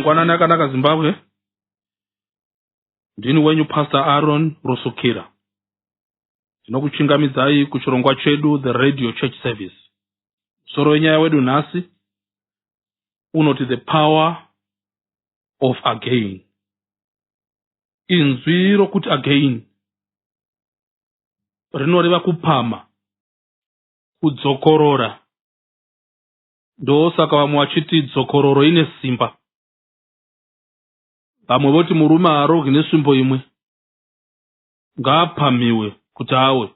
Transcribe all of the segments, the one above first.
Mangwanani akanaka Zimbabwe. Ndini wenyu Pastor Aaron Rusukira. Ndinokuchingamidzai kuchirongwa chedu The Radio Church Service. Soro wenyaya wedu nhasi unoti The Power of Again. Inzwi rokuti again rinoreva kupama, kudzokorora. Ndosaka vamwe vachiti dzokororo ine simba. Vamwe voti murume haarogwi nesvimbo imwe ngaapamiwe kuti awe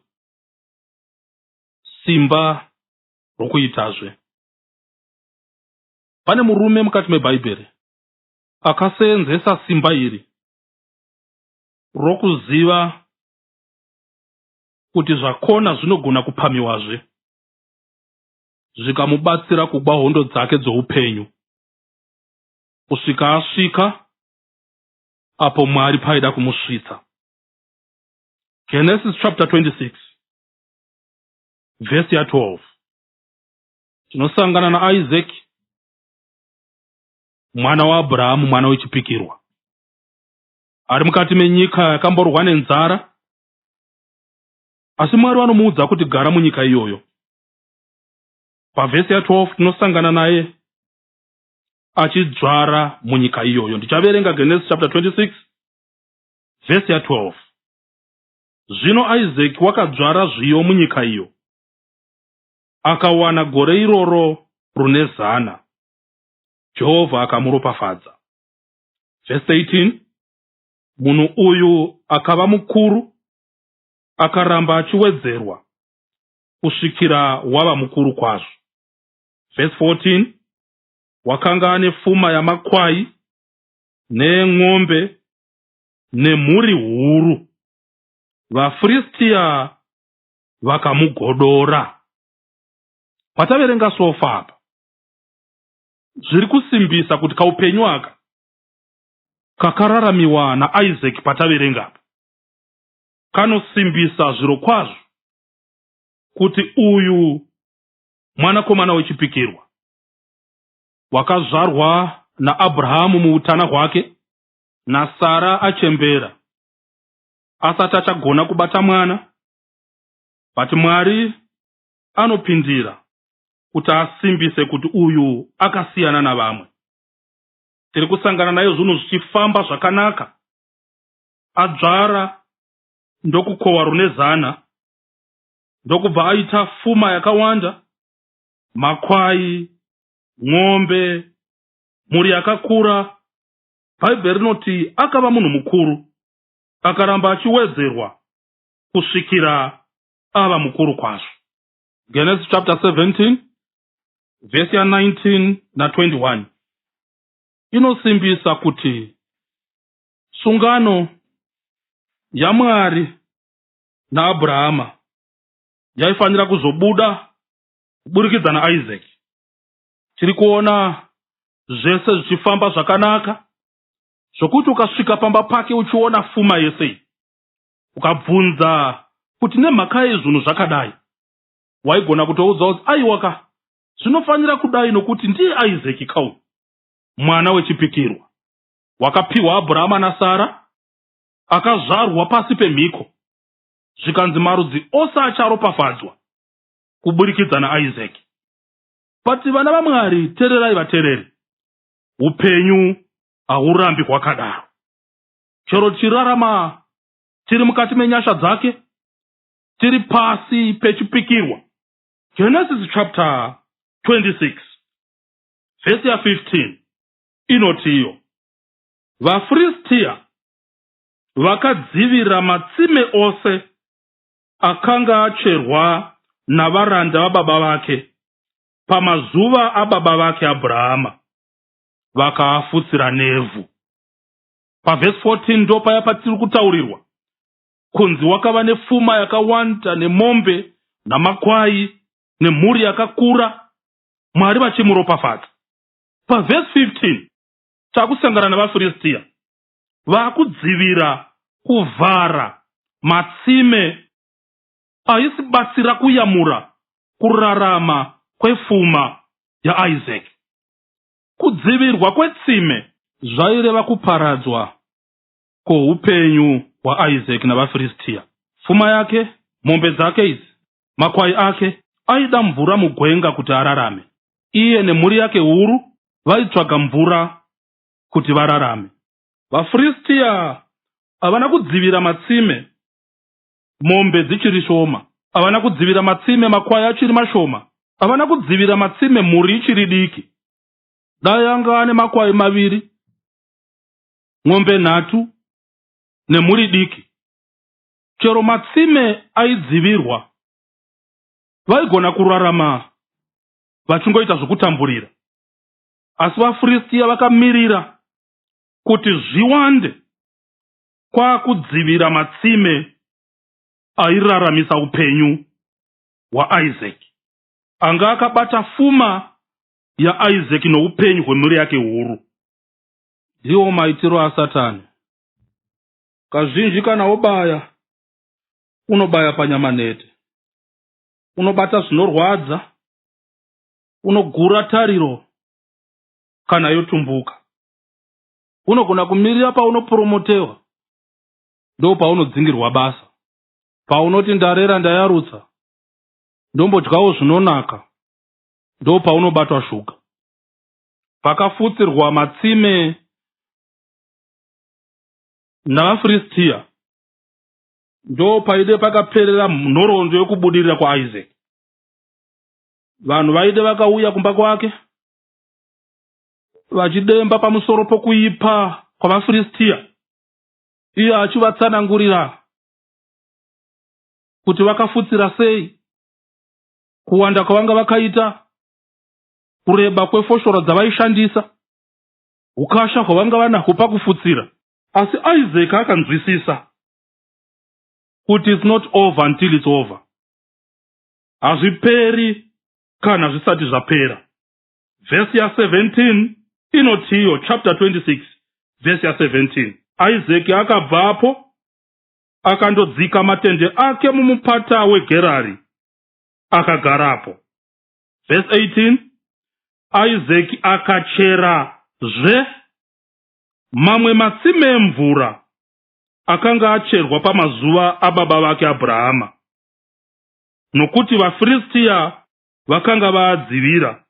simba rokuitazve. Pane murume mukati meBhaibheri akaseenzesa simba iri rokuziva kuti zvakona zvinogona kupamiwazve, zvikamubatsira kugwa hondo dzake dzoupenyu, kusvika asvika apo Mwari paida kumusvitsa. Genesis chapter 26 verse 12. Tinosangana naIsaac mwana waAbhurahamu, mwana wechipikirwa, ari mukati menyika yakamborwa nenzara, asi Mwari vanomuudza kuti gara munyika iyoyo. Pavhesi 12 tinosangana naye achidzvara munyika iyoyo. Ndichaverenga Genesis chapter 26 verse 12. Zvino Isaac wakadzvara zviyo munyika iyo, akawana gore iroro rune 100. Jehovha akamuropafadza. Verse 18. Munhu uyu akava mukuru, akaramba achiwedzerwa kusvikira wava mukuru kwazvo. Verse 14. Wakanga ane pfuma yamakwai neng'ombe nemhuri huru. VaFiristia vakamugodora. Pataverenga sofa apa, zviri kusimbisa kuti kaupenyu aka kakararamiwa naIsaac pataverenga apa kanosimbisa zviro kwazvo kuti uyu mwanakomana wechipikirwa wakazvarwa naAbhurahamu muutana hwake, naSara achembera, asati achagona kubata mwana, but Mwari anopindira kuti asimbise kuti uyu akasiyana navamwe. Tiri kusangana naye zvinhu zvichifamba zvakanaka. Adzvara ndokukohwa rune 100, ndokubva aita pfuma yakawanda, makwai, ng'ombe, mhuri yakakura. Bhaibheri rinoti akava munhu mukuru, akaramba achiwedzerwa kusvikira ava mukuru kwazvo. Genesis chapter 17 verse 19 na 21 inosimbisa kuti sungano yaMwari naAbhurahama yaifanira kuzobuda kuburikidza naIsaac. Tiri kuona zvese zvichifamba zvakanaka, zvokuti ukasvika pamba pake uchiona pfuma yese, ukabvunza kuti nemhaka yezvinhu zvakadai, waigona kutoudza kuti aiwaka zvinofanira kudai nokuti ndiye Isaac kauyu mwana wechipikirwa wakapiwa Abhurahama naSara, akazvarwa pasi pemhiko, zvikanzi marudzi ose acharopafadzwa kuburikidza naIsaac. But vana vaMwari, tererai vatereri, upenyu haurambi hwakadaro. Chero chirarama tiri mukati menyasha dzake, tiri pasi pechipikirwa. Genesis chapter 26 verse 15 inotiyo, vaFiristia vakadzivira matsime ose akanga acherwa navaranda vababa vake pamazuva ababa vake Abhurahama, vakaafutsira nevhu. Pavhesi 14 ndo paya patiri kutaurirwa kunzi wakava nepfuma yakawanda nemombe namakwai nemhuri yakakura, Mwari vachimuropafadza. Pavhesi 15 takusangana navaFiristia vakudzivira kuvhara matsime aisibatsira kuyamura kurarama kwepfuma yaIsaac. Kudzivirwa kwetsime zvaireva kuparadzwa kwoupenyu hwaIsaki navaFiristia. Pfuma yake, mombe dzake idzi, makwai ake, aida mvura mugwenga kuti ararame. Iye nemhuri yake huru vaitsvaga mvura kuti vararame. VaFiristia havana kudzivira matsime, mombe dzichiri shoma. Havana kudzivira matsime, makwai achiri mashoma. Havana kudzivira matsime, mhuri ichiri diki. Dai anga ane makwai 2, mombe 3 nemhuri diki, chero matsime aidzivirwa, vaigona kurarama vachingoita zvokutamburira. Asi vaFiristia vakamirira kuti zviwande kwakudzivira matsime airaramisa upenyu hwaIsaki. Anga akabata pfuma yaIsaki noupenyu hwemhuri yake huru. Ndiwo maitiro aSatani. Kazhinji kana obaya, unobaya panyama nete, unobata zvinorwadza, unogura tariro kana yotumbuka. Unogona kumirira paunoporomotewa, ndo paunodzingirwa basa. Paunoti ndarera ndayarutsa, ndombodyawo zvinonaka, ndo paunobatwa shuga. Pakafutsirwa matsime navaFiristia, ndo paide pakaperera nhoroondo yokubudirira kwaIsaki. Vanhu vaide vakauya kumba kwake vachidemba pamusoro pokuipa kwavaFiristia, iye achivatsanangurira kuti vakafutsira sei, kuwanda kwavanga vakaita, kureba kwefoshoro dzavaishandisa, ukasha hwavanga vanahwo pakufutsira. Asi Isaki akanzwisisa kuti it's not over until it's over. Hazviperi kana zvisati zvapera. Vhesi ya17 inotiyo, chapter 26 vhesi ya17. Isaki akabvapo akandodzika matende ake mumupata weGerari akagarapo. Vhesi 18, Isaki akacherazve mamwe matsime emvura akanga acherwa pamazuva ababa vake Abhurahama, nokuti vaFiristia vakanga vaadzivira.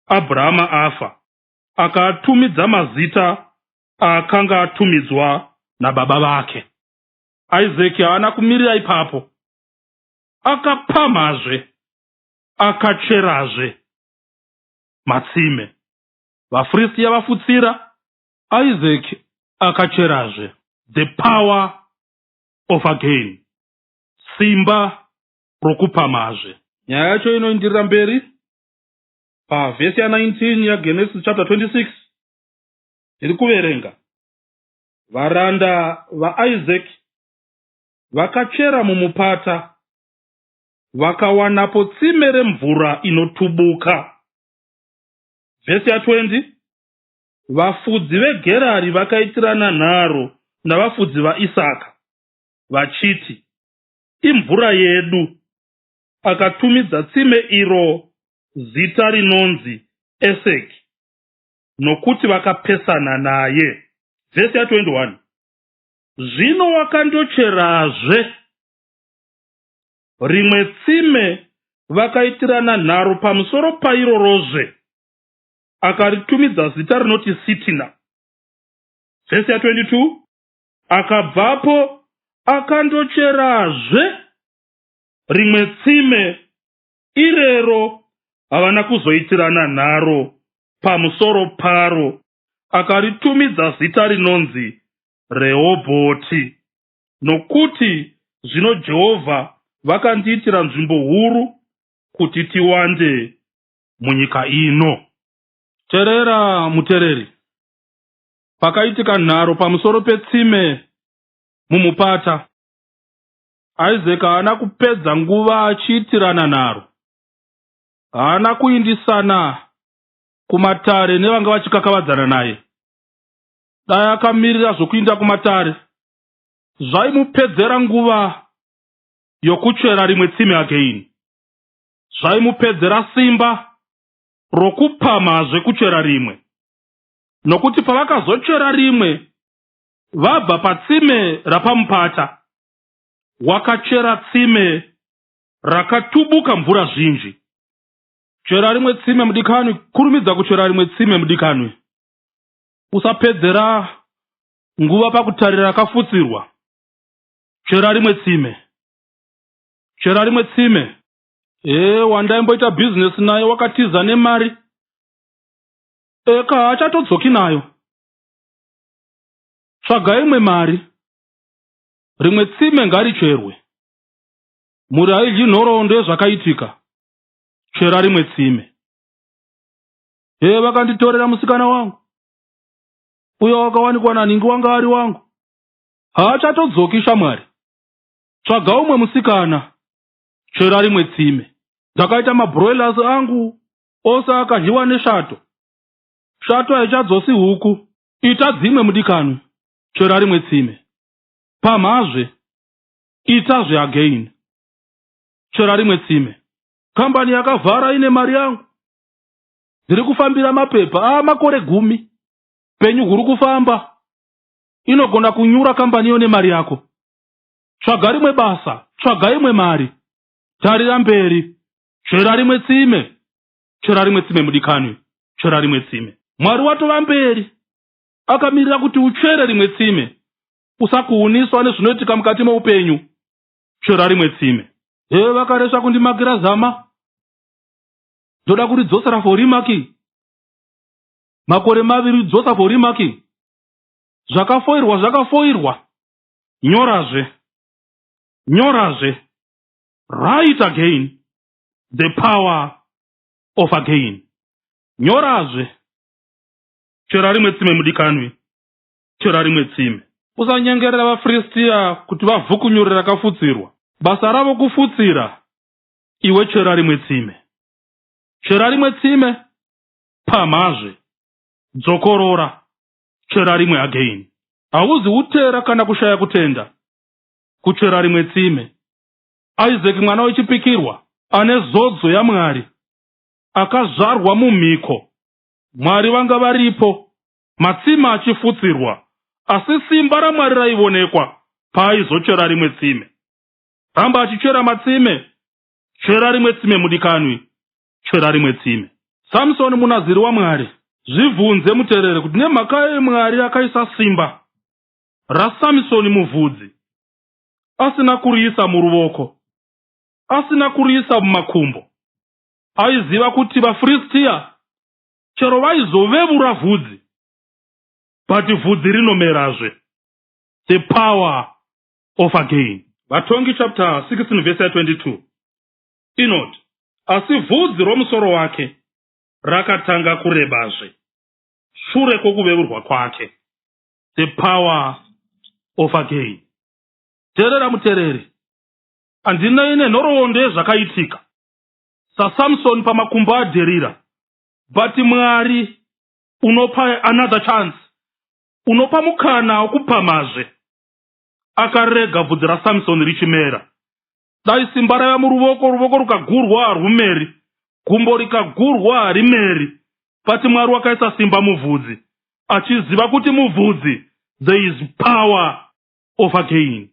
Abhurahama afa, akaatumidza mazita akanga atumidzwa nababa vake. Isaki haana kumirira ipapo, akapamhazve akacherazve matsime. VaFiristia vafutsira, Isaki akacherazve. The power of again, simba rokupamhazve. Nyaya yacho inoendirira mberi pavhesi ya19 yaGenesis chapter 26. Iri kuverenga, varanda vaIsaki vakachera mumupata, vakawanapo tsime remvura inotubuka. Vhesi ya20, vafudzi veGerari vakaitirana nharo navafudzi vaIsaka vachiti, imvura yedu. Akatumidza tsime iro zita rinonzi Eseki, nokuti vakapesana naye. Vhesi ya21, zvino wakandocherazve rimwe tsime vakaitirana nharo pamusoro pairorozve, akaritumidza zita rinoti Sitina. Vhesi ya22, akabvapo akandocherazve rimwe tsime, irero havana kuzoitirana nharo pamusoro paro, akaritumidza zita rinonzi Rehobhoti, nokuti zvino Jehovha vakandiitira nzvimbo huru kuti tiwande munyika ino. Terera mutereri, pakaitika nharo pamusoro petsime mumupata. Isaki haana kupedza nguva achiitirana nharo, haana kuindisana kumatare nevanga vachikakavadzana naye. Dai akamirira zvokuinda kumatare, zvaimupedzera nguva yokuchera rimwe tsime again, zvaimupedzera simba rokupamhazve kuchera rimwe. nokuti pavakazochera rimwe vabva patsime rapamupata wakachera tsime rakatubuka mvura zhinji. Chera rimwe tsime mudikanwi, kurumidza kuchera rimwe tsime mudikanwi. Usapedzera nguva pakutarira rakafutsirwa. Chera rimwe tsime. Chera rimwe tsime. Wandaimboita business nayo wakatiza nemari. Haachatodzoki nayo. Tsvaga imwe mari. Rimwe tsime ngaricherwe. Muri haidyi nhoroondo yezvakaitika. Chera rimwe tsime. Vakanditorera musikana wangu. Uyo wakawanikwa naningi wanga ari wangu. Haachatodzoki shamwari. Tsvaga umwe musikana. Chera rimwe tsime. Ndakaita mabroilers angu ose akadyiwa neshato. Shato haichadzosi huku. Ita dzimwe mudikanwi. Chera rimwe tsime. Pamhazve itazve again. Chera rimwe tsime. Kambani yakavhara ine mari yangu. Ndiri kufambira mapepa makore 10. Penyu huru kufamba. Inogona kunyura kambani iyo nemari yako. Tsvaga rimwe basa. Tsvaga imwe mari. Tarira mberi. Chera rimwe tsime. Chera rimwe tsime mudikanwi. Chera rimwe tsime. Mwari watova mberi. Akamirira kuti uchere rimwe tsime. Usakuuniswa nezvinoitika mukati meupenyu. Chera rimwe tsime. Vakaresva kundimakira zama. Ndoda kuridzosera for remarking. Makore 2 dzosa for remarking. Zvakafoirwa zvakafoirwa. Nyorazve. Nyorazve. Write again. The power of again. Nyorazve. Chera rimwe tsime mudikanwi. Chera rimwe tsime. Usanyengerera vaFiristia kuti vavhukunyurira rakafutsirwa. Basa ravo kufutsira. Iwe chera rimwe tsime. Chera rimwe tsime. Pamhazve. Dzokorora. Chera rimwe again. Hauzi utera kana kushaya kutenda. Kuchera rimwe tsime. Isaac mwana wechipikirwa. Ane zodzo yaMwari. Akazvarwa mumhiko. Mwari vanga varipo. Matsime achifutsirwa. Asi simba raMwari raivonekwa paaizochera rimwe tsime. Ramba achichera matsime. Chera rimwe tsime mudikanwi. Chera rimwe tsime. Samsoni munaziri waMwari. Zvibvunze muterere kuti nemhaka yeMwari akaisa simba raSamsoni muvhudzi. Asina kuriisa muruoko. Asina kuriisa mumakumbo. Aiziva kuti vaFiristia chero vaizovevura vhudzi. But vhudzi rinomerazve. The power of again. Vatongi chapter 16 verse 22. Inoti, asi vhudzi romusoro wake rakatanga kurebazve shure kwokuvevurwa kwake. The power of again. Terera mutereri. Handina ine nhoroondo yezvakaitika saSamsoni pamakumbo aDherira. But Mwari unopa another chance. Unopa mukana wokupamhazve. Akarega vhudzi raSamsoni richimera. Dai simba raiva muruoko, ruoko rukagurwa harumeri, gumbo rikagurwa harimeri. But Mwari wakaisa simba muvhudzi, achiziva kuti muvhudzi there is power of again.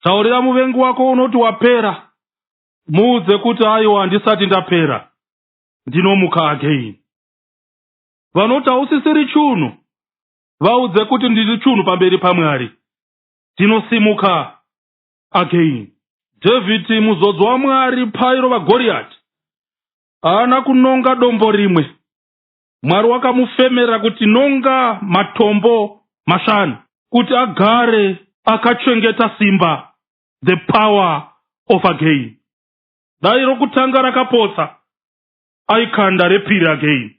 Taurira muvengi wako unoti wapera. Muudze kuti aiwa handisati ndapera. Ndinomuka again. Vanoti hausisiri chunhu. Vaudze kuti ndiri chunhu pamberi paMwari. Ndinosimuka again. David muzodzo waMwari pairova Goriati. Haana kunonga dombo rimwe. Mwari wakamufemera kuti nonga matombo 5 kuti agare akachengeta simba. The power of again. Dai rokutanga rakapotsa, aikanda repiri again.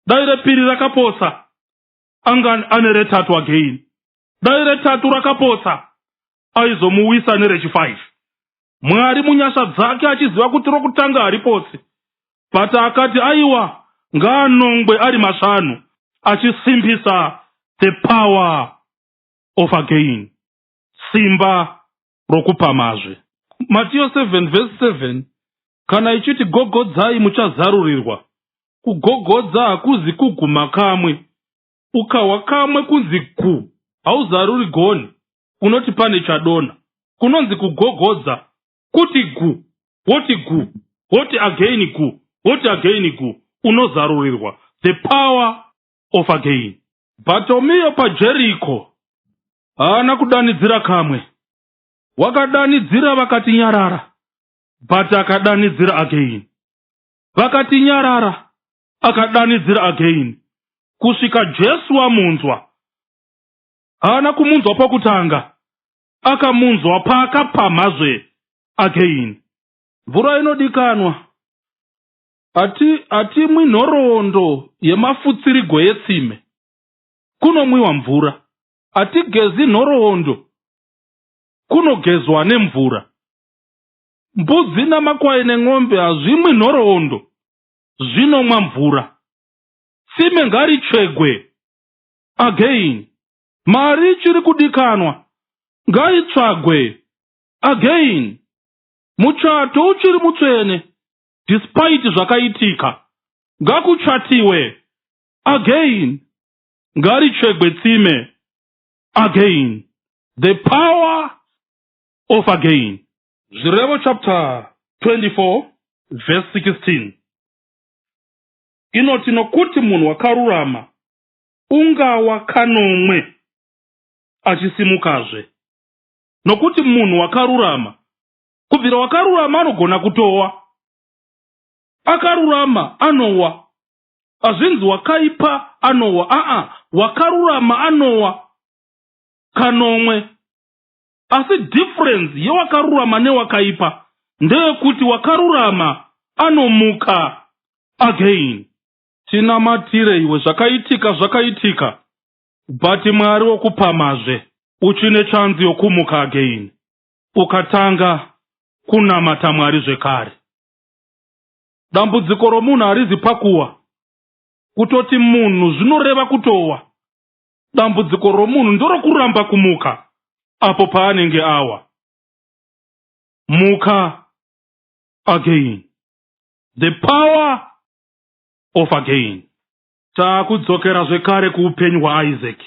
Dai repiri rakapotsa, anga ane retatu again. Dai retatu rakapotsa, aizomuwisa nerechi5. Mwari munyasha dzake achiziva kuti rokutanga haripotsi. But akati aiwa ngaanongwe ari 5 achisimbisa the power of again. Simba rokupamazve. Matthew 7 verse 7. Kana ichiti gogodzai muchazarurirwa. Kugogodza hakuzi kuguma kamwe. ukawa kamwe kunzi gu, hauzaruri goni, unoti pane chadona. Kunonzi kugogodza, kuti gu, woti gu, woti again gu, woti again gu, unozarurirwa. The power of again. Bhatomio paJeriko haana kudanidzira kamwe, wakadanidzira vakati nyarara, but akadanidzira again. Vakati nyarara, akadanidzira again. Kusvika Jesu amunzwa, haana kumunzwa pakutanga, akamunzwa paakapamhazve again. Mvura inodikanwa. Hatimwi nhoroondo yemafutsirigo yetsime, kunomwiwa mvura. Hatigezi nhoroondo, kunogezwa nemvura. Mbudzi namakwai nemombe hazvimwi nhoroondo, zvinomwa mvura. Tsime ngaritsvegwe again. Mari ichiri kudikanwa, ngaitsvagwe again. Muchato uchiri mutsvene, despite zvakaitika, ngakuchatiwe again. Ngaritsvegwe tsime again. The power of again. Zvirevo chapter 24 verse 16 inoti, nokuti munhu wakarurama ungawa kanomwe achisimukazve. Nokuti munhu wakarurama, kubvira wakarurama anogona kutowa, akarurama anowa. Hazvinzi wakaipa anowa, wakarurama anowa kanomwe. Asi difference yewakarurama newakaipa ndeyekuti wakarurama anomuka again. Tinamatire iwe, zvakaitika, but Mwari wokupamazve uchine chanzi yokumuka again, ukatanga kunamata Mwari zvekare. Dambudziko romunhu harizi pakuwa, kutoti munhu zvinoreva kutowa. Dambudziko romunhu ndorokuramba kumuka apo paanenge awa. Muka again. The power of again. Taakudzokera zvekare kuupenyu hwaIsaac.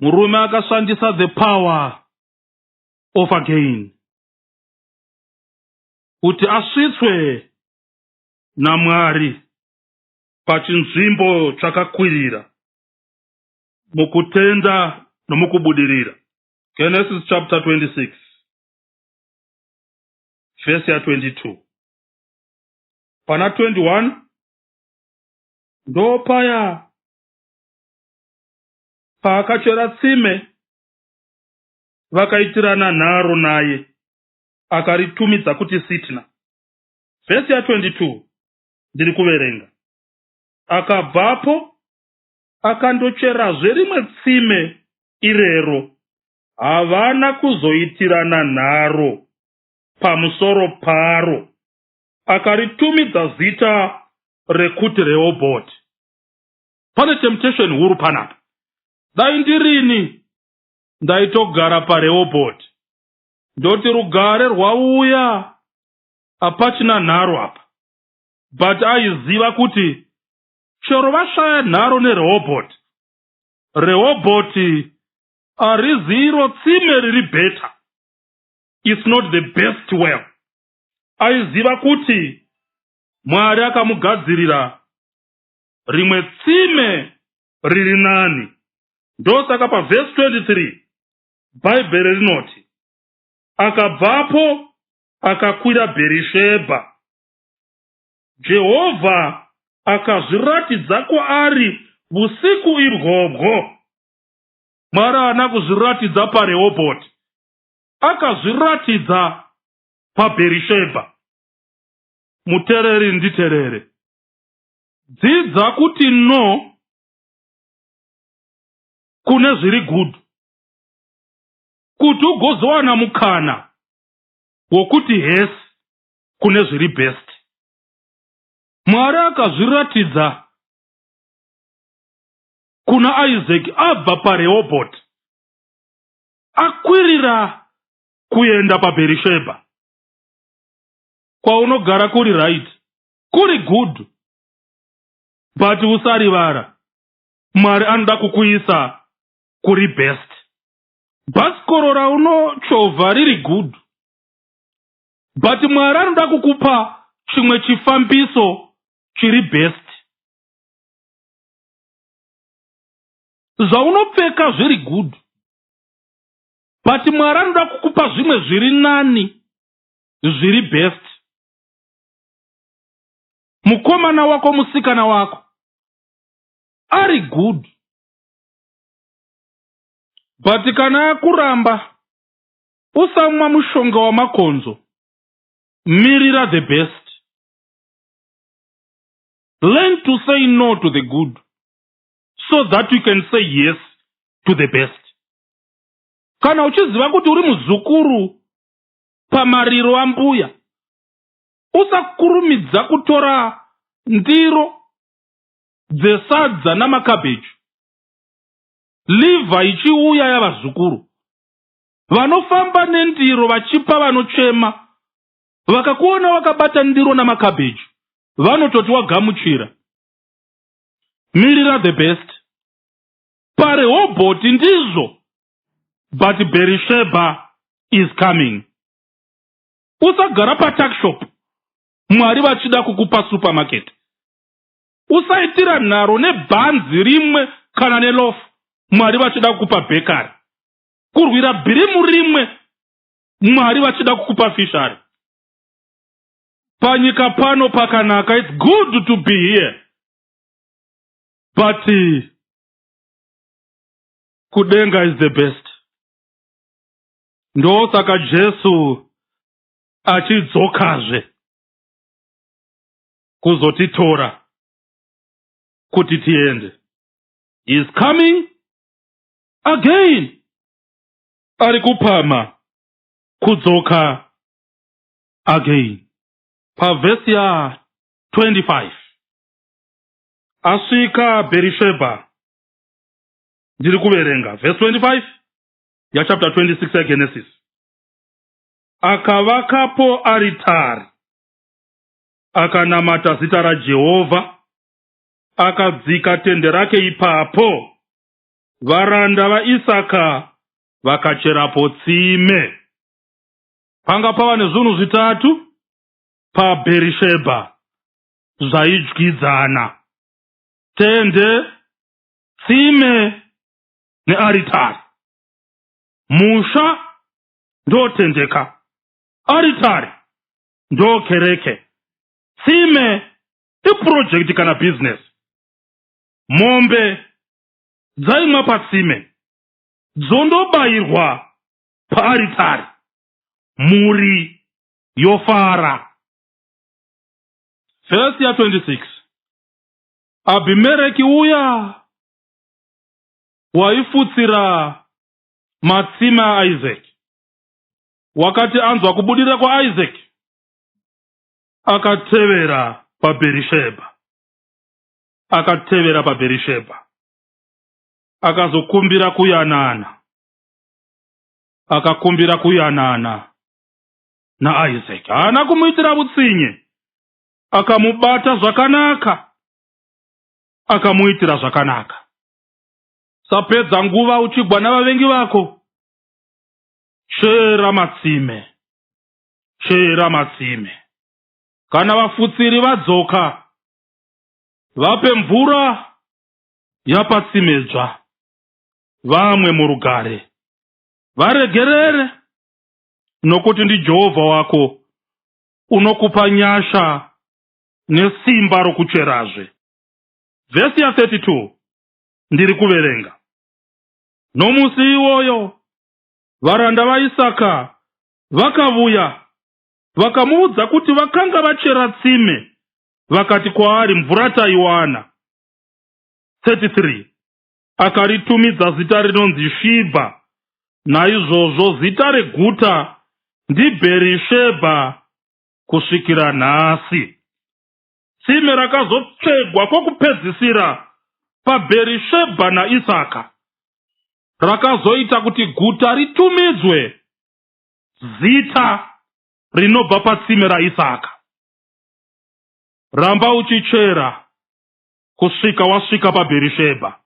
Murume akashandisa the power of again kuti asvitswe naMwari pachinzvimbo chakakwirira mukutenda nomukubudirira. Genesis chapter 26 verse 22. Pana 21 ndo paya paakachera tsime vakaitirana nharo naye, akaritumidza kuti Sitna. Verse 22 ndiri kuverenga. Akabvapo akandocherazve rimwe tsime irero, havana kuzoitirana nharo pamusoro paro, akaritumidza zita rekuti Rehobhoti. Pane temptation huru panapa. Dai ndirini ndaitogara paRehobhoti, ndoti rugare rwauya hapachina nharo apa. But aiziva kuti chero vashaya nharo neRehobhoti, Rehobhoti hariziro tsime riri better. It's not the best well. Aiziva kuti Mwari akamugadzirira rimwe tsime riri nani. Ndosaka paverse 23 Bhaibheri rinoti, akabvapo akakwira Bherishebha. Jehovha akazviratidza kwaari usiku irwohwo. Mwari haana kuzviratidza paRehobhoti, akazviratidza paBherishebha. Mutereri nditerere, dzidza kuti no kune zviri good, kuti ugozowana mukana wokuti yes kune zviri best. Mwari akazviratidza kuna Isaac abva paRehobhoti akwirira kuenda paBherishebha. Kwaunogara kuri right, kuri good, but usarivara. Mwari anoda kukuisa kuri best. Bhasikoro raunochovha riri good, but Mwari anoda kukupa chimwe chifambiso chiri best. Zvaunopfeka zviri good, but Mwari anoda kukupa zvimwe zviri nani, zviri best. Mukomana wako, musikana wako ari good, but kana akuramba, usamwa mushonga wamakonzo. Mirira the best. Learn to say no to the good, so that you can say yes to the best. Kana uchiziva kuti uri muzukuru pamariro ambuya, usakurumidza kutora ndiro dzesadza namakabheji. Livha ichiuya yavazukuru, vanofamba nendiro vachipa vanochema, vakakuona wakabata ndiro namakabheji, vanototi wagamuchira. Mirira the best. PaRehoboth ndizvo, but Berisheba is coming. Usagara patakshop, Mwari vachida kukupa supermarket. Usaitira nharo nebhanzi rimwe kana nelofu, Mwari vachida kukupa bakery. Kurwira bhirimu rimwe, Mwari vachida kukupa fishari. Panyika pano pakanaka, it's good to be here. But kudenga is the best. Ndosaka Jesu achidzokazve kuzotitora kuti tiende. He is coming again. Ari kupama kudzoka again. Pavhesi ya 25 asvika Berisheba. Ndiri kuverenga verse 25 ya chapter 26 ya Genesis. Akavakapo aritari, akanamata zita raJehovha, akadzika tende rake ipapo. Varanda vaIsaka vakacherapo tsime. Panga pava nezvinhu zvitatu paBherishebha zvaidyidzana: tende, tsime nearitari. Musha ndotendeka, aritari ndokereke, tsime iprojekti kana business. Mombe dzaimwa patsime, dzondobayirwa paaritari, muri yofara. Verse ya 26. Abhimereki uya waifutsira matsime aIsaac, wakati anzwa kubudira kwaIsaac, akatevera paBherishebha. Akazokumbira kuyanana, akakumbira kuyanana naIsaac. Haana kumuitira utsinye, akamubata zvakanaka, akamuitira zvakanaka. Sapedza nguva uchigwa navavengi vako, shera matsime. Kana vafutsiri vadzoka, vape mvura yapatsimedzva, vamwe murugare, varegerere, nokuti ndiJehovha wako unokupa nyasha nesimba rokucherazve. Vhesi ya 32 ndiri kuverenga. Nomusi iwoyo varanda vaIsaka vakavuya, vakamuudza kuti vakanga vachera tsime, vakati kwaari, mvura taiwana. 33 Akaritumidza zita rinonzi Shibha. Naizvozvo zita reguta ndiBherishebha kusvikira nhasi. Tsime rakazotsvegwa kwokupedzisira paBherishebha naIsaka rakazoita kuti guta ritumidzwe zita rinobva patsime raIsaka. Ramba uchichera kusvika wasvika paBherishebha.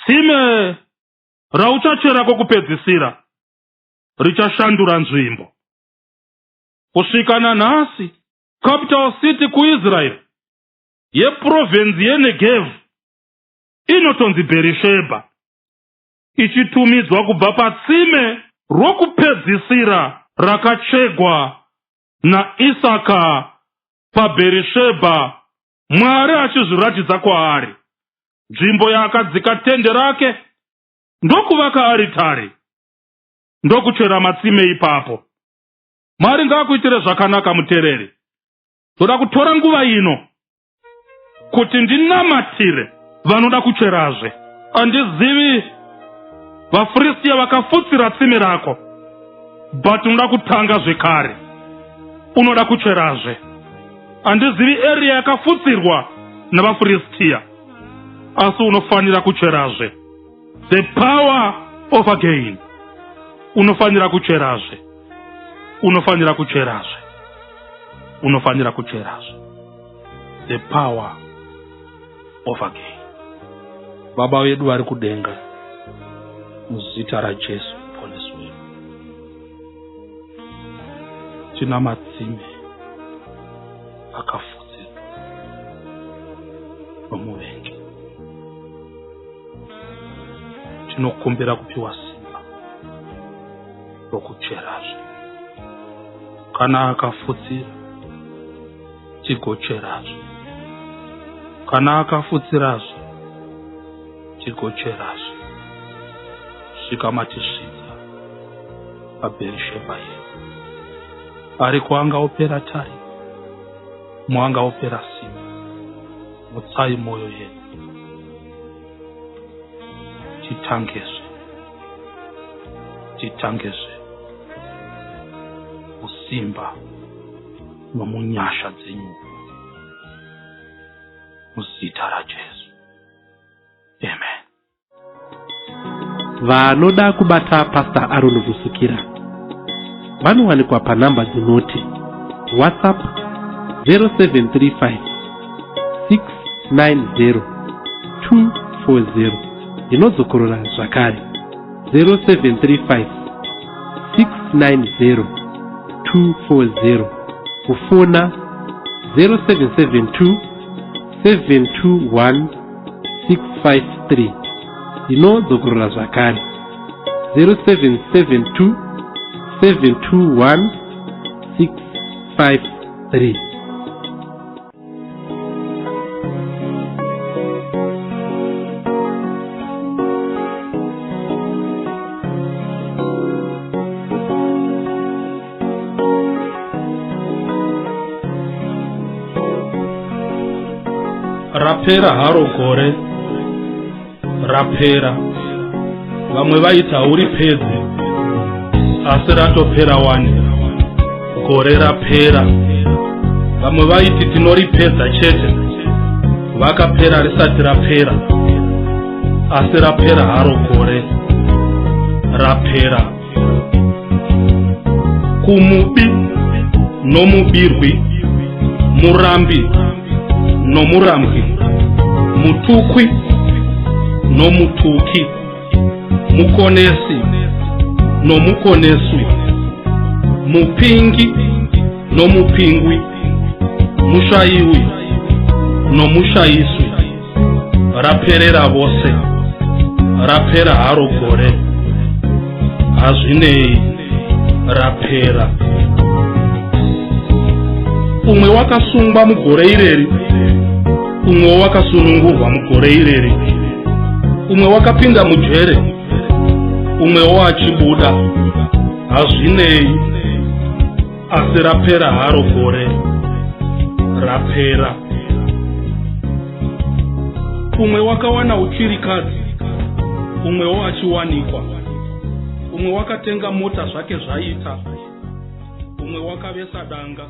Tsime rauchacherako kupedzisira richashandura nzvimbo. Kusvika nanhasi, capital city kuIsrael yeprovinsi yeNegev inotonzi Bherishebha, ichitumidzwa kubva patsime rokupedzisira rakachegwa naIsaka paBherishebha, Mwari achizviratidza kwaari. Nzvimbo yaakadzika tende rake ndokuvaka aritari, ndokuchera matsime ipapo. Mwari ngaakuitire zvakanaka muteereri. Ndoda kutora nguva ino kuti ndinamatire vanoda kucherazve. Handizivi vaFiristia vakafutsira tsime rako, but unoda kutanga zvekare, unoda kucherazve. Handizivi area yakafutsirwa navaFiristia, asi unofanira kucherazve. The power of again. Unofanira kucherazve. Unofanira kucherazve. Unofanira kucherazve. The power of again. Baba wedu vari kudenga, muzita raJesu muponesi wedu, tina matsime akafutsirwa nomuvengi. Tinokumbira kupiwa simba rokucherazve. Kana akafutsira, tigocherazve. Kana akafutsirazve, tigocherazve. Svika matisvitsa paBherishebha yedu. Ariko angaopera tari, mwangaopera simba, mutsai moyo yedu. Titangezve usimba nomunyasha dzenyu, muzita raJesu. Amen. Vanoda kubata Pastor Aaron Vusukira vanowanikwa panhamba dzinoti WhatsApp 0735 690 240, inozokorora zvakare 0735 690 240, kufona 0772 721 653, inozokorora zvakare 0772 721 653. Rapera haro gore, rapera. Vamwe vaita uri pedzi, asi ratopera wani. Gore rapera. Vamwe vaiti tinoripedza chete, vakapera risati rapera, asi rapera haro gore, rapera. Kumubi nomubirwi, murambi nomurambwi, mutukwi nomutuki, mukonesi nomukoneswi, mupingi nomupingwi, mushayiwi nomushayiswi, raperera vose. Rapera haro gore, hazvinei, rapera. Umwe wakasungwa mugore ireri, umwe wakasunungurwa mugore ireri, umwe wakapinda mujere, umwe wachibuda. Hazvinei, asi rapera haro gore, rapera. Umwe wakawana uchirikadzi, umwe wachiwanikwa, umwe wakatenga mota zvake zvaita, umwe wakavesa danga.